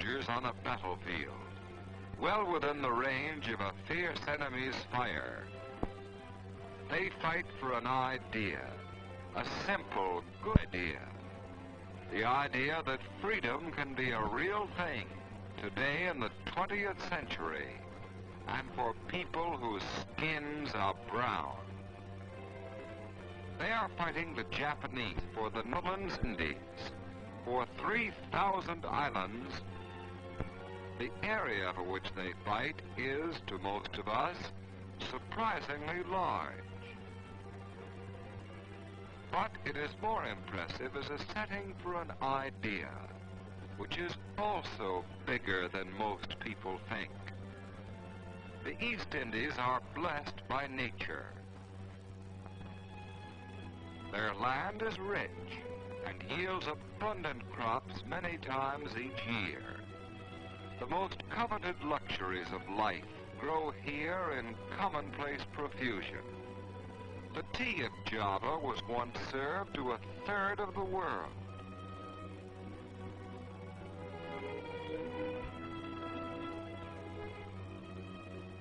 soldiers on a battlefield, well within the range of a fierce enemy's fire. They fight for an idea, a simple, good idea. The idea that freedom can be a real thing today in the 20th century, and for people whose skins are brown. They are fighting the Japanese for the Northern Indies, for 3,000 islands. The area for which they fight is, to most of us, surprisingly large. But it is more impressive as a setting for an idea, which is also bigger than most people think. The East Indies are blessed by nature. Their land is rich and yields abundant crops many times each year. The most coveted luxuries of life grow here in commonplace profusion. The tea of Java was once served to a third of the world.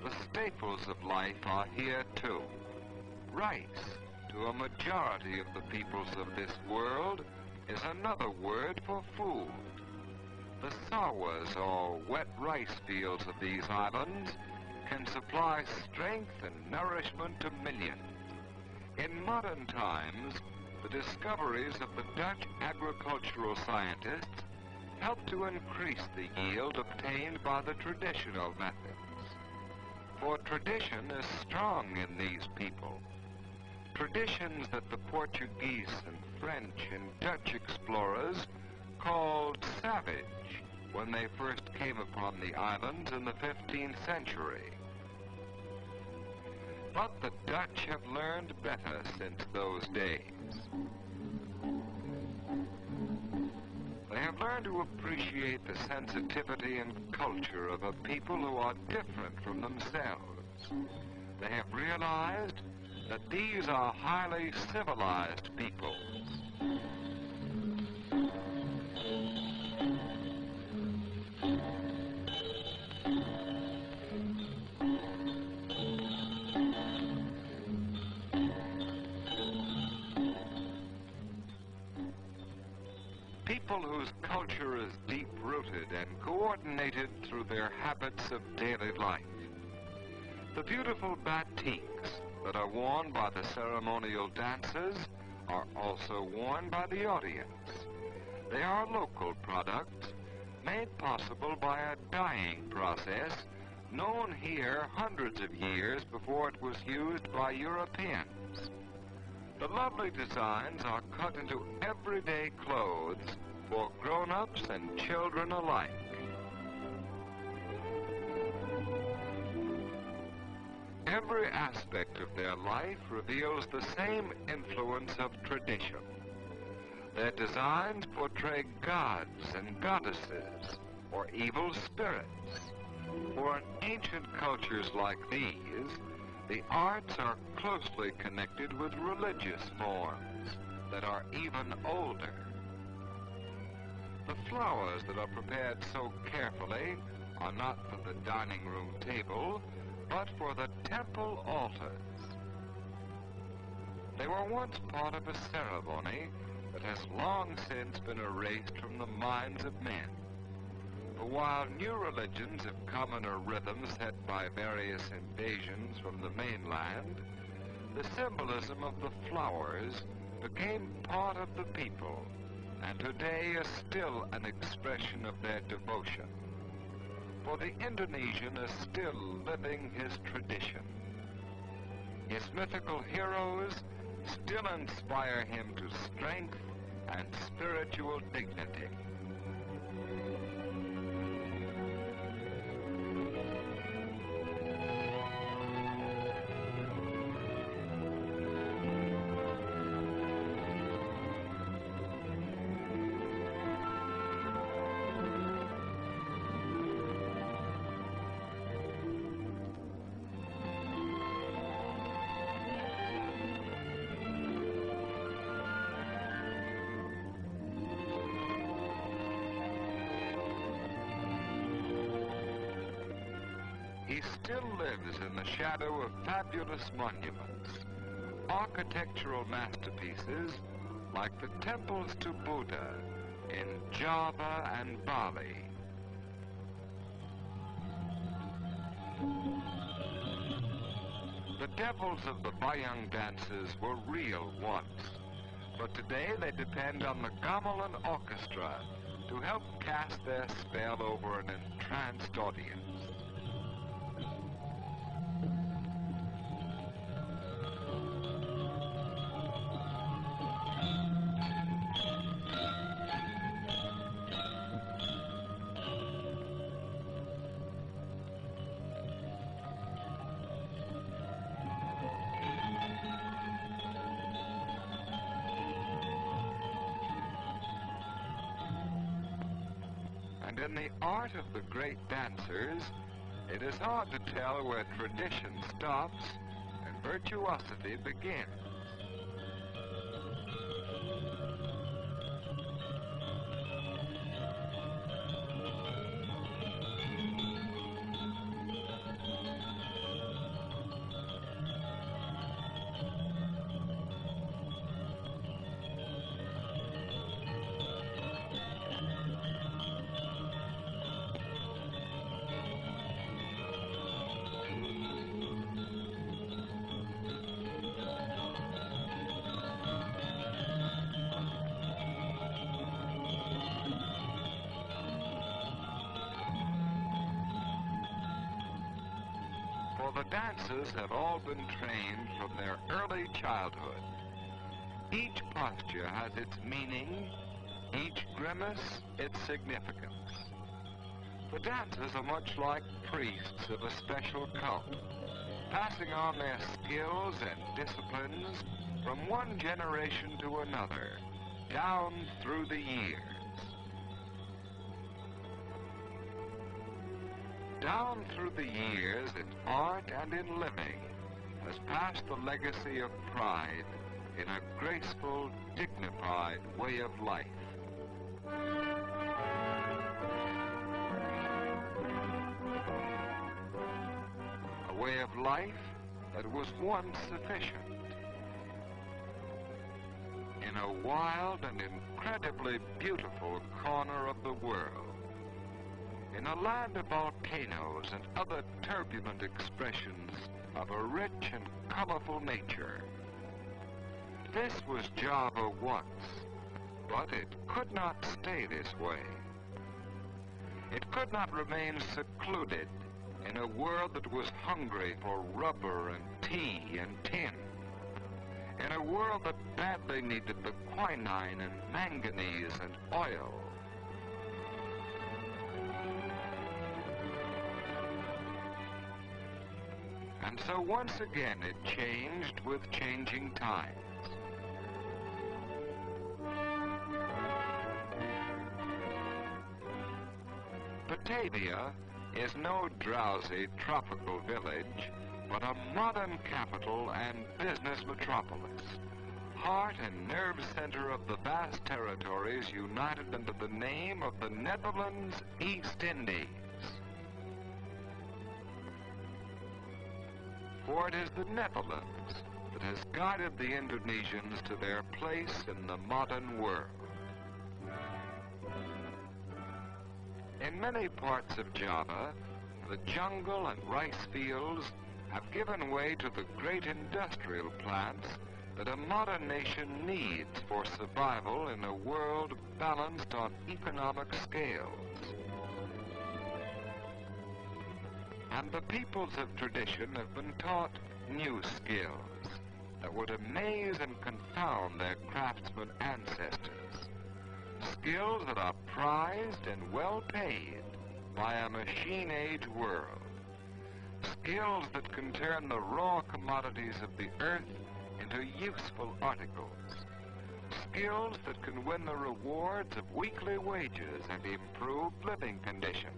The staples of life are here too. Rice, to a majority of the peoples of this world, is another word for food. The sawas, or wet rice fields of these islands, can supply strength and nourishment to millions. In modern times, the discoveries of the Dutch agricultural scientists helped to increase the yield obtained by the traditional methods. For tradition is strong in these people. Traditions that the Portuguese and French and Dutch explorers called savage when they first came upon the islands in the 15th century. But the Dutch have learned better since those days. They have learned to appreciate the sensitivity and culture of a people who are different from themselves. They have realized that these are highly civilized peoples. People whose culture is deep-rooted and coordinated through their habits of daily life. The beautiful batiks that are worn by the ceremonial dancers are also worn by the audience. They are local products made possible by a dyeing process known here hundreds of years before it was used by Europeans. The lovely designs are cut into everyday clothes for grown-ups and children alike. Every aspect of their life reveals the same influence of tradition. Their designs portray gods and goddesses, or evil spirits. For in ancient cultures like these, the arts are closely connected with religious forms that are even older. The flowers that are prepared so carefully are not for the dining room table, but for the temple altars. They were once part of a ceremony that has long since been erased from the minds of men. But while new religions have come in a rhythm set by various invasions from the mainland, the symbolism of the flowers became part of the people, and today is still an expression of their devotion. For the Indonesian is still living his tradition. His mythical heroes still inspire him to strength and spiritual dignity. still lives in the shadow of fabulous monuments, architectural masterpieces like the temples to Buddha in Java and Bali. The devils of the Bayang dances were real once, but today they depend on the gamelan orchestra to help cast their spell over an entranced audience. And in the art of the great dancers, it is hard to tell where tradition stops and virtuosity begins. For the dancers have all been trained from their early childhood. Each posture has its meaning, each grimace its significance. The dancers are much like priests of a special cult, passing on their skills and disciplines from one generation to another, down through the years. Down through the years in art and in living has passed the legacy of pride in a graceful, dignified way of life. A way of life that was once sufficient. In a wild and incredibly beautiful corner of the world, in a land of volcanoes and other turbulent expressions of a rich and colorful nature. This was Java once, but it could not stay this way. It could not remain secluded in a world that was hungry for rubber and tea and tin, in a world that badly needed the quinine and manganese and oil. And so once again it changed with changing times. Batavia is no drowsy tropical village, but a modern capital and business metropolis, heart and nerve center of the vast territories united under the name of the Netherlands East Indies. For it is the Netherlands that has guided the Indonesians to their place in the modern world. In many parts of Java, the jungle and rice fields have given way to the great industrial plants that a modern nation needs for survival in a world balanced on economic scales. And the peoples of tradition have been taught new skills that would amaze and confound their craftsman ancestors. Skills that are prized and well paid by a machine-age world. Skills that can turn the raw commodities of the earth into useful articles. Skills that can win the rewards of weekly wages and improved living conditions.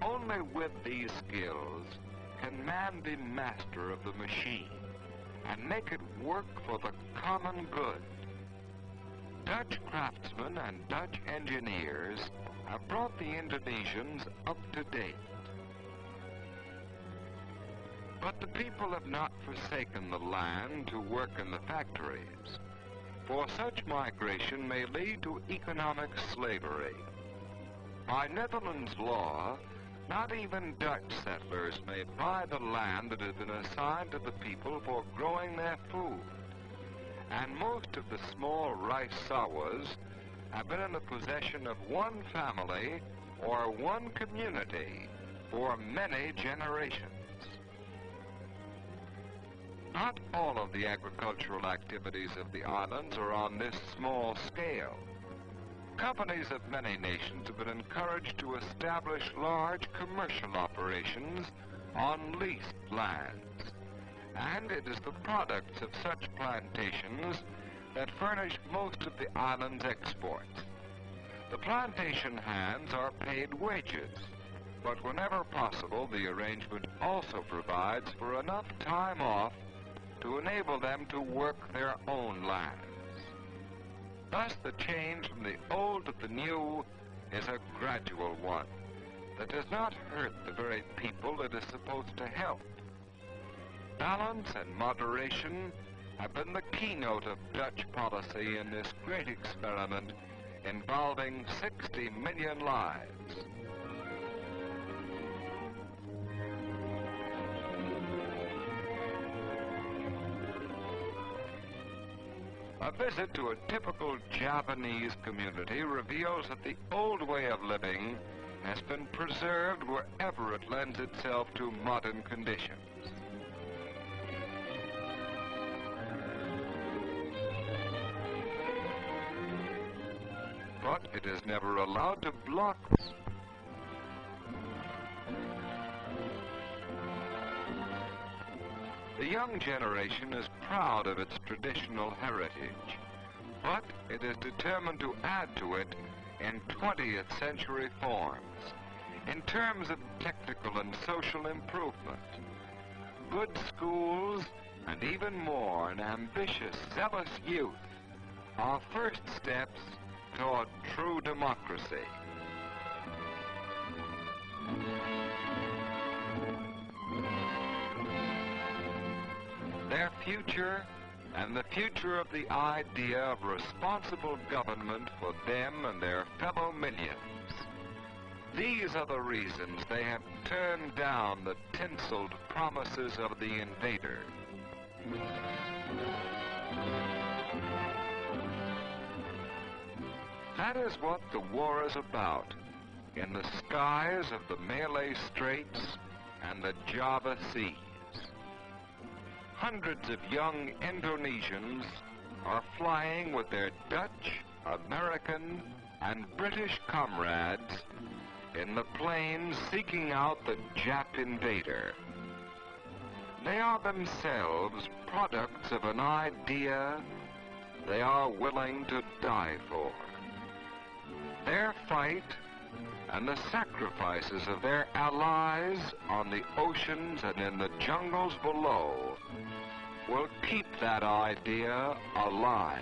Only with these skills can man be master of the machine and make it work for the common good. Dutch craftsmen and Dutch engineers have brought the Indonesians up to date. But the people have not forsaken the land to work in the factories, for such migration may lead to economic slavery. By Netherlands law, not even Dutch settlers may buy the land that has been assigned to the people for growing their food, and most of the small rice sawas have been in the possession of one family or one community for many generations. Not all of the agricultural activities of the islands are on this small scale. Companies of many nations have been encouraged to establish large commercial operations on leased lands, and it is the products of such plantations that furnish most of the island's exports. The plantation hands are paid wages, but whenever possible, the arrangement also provides for enough time off to enable them to work their own lands. Thus, the change from the old to the new is a gradual one that does not hurt the very people it is supposed to help. Balance and moderation have been the keynote of Dutch policy in this great experiment involving 60 million lives. A visit to a typical Japanese community reveals that the old way of living has been preserved wherever it lends itself to modern conditions. But it is never allowed to block this. The young generation is proud of its traditional heritage, but it is determined to add to it in 20th century forms, in terms of technical and social improvement. Good schools, and even more, an ambitious, zealous youth are first steps toward true democracy. Their future and the future of the idea of responsible government for them and their fellow millions. These are the reasons they have turned down the tinseled promises of the invader. That is what the war is about in the skies of the Malay Straits and the Java Seas. Hundreds of young Indonesians are flying with their Dutch, American, and British comrades in the planes seeking out the Jap invader. They are themselves products of an idea they are willing to die for. Their fight and the sacrifices of their allies on the oceans and in the jungles below will keep that idea alive.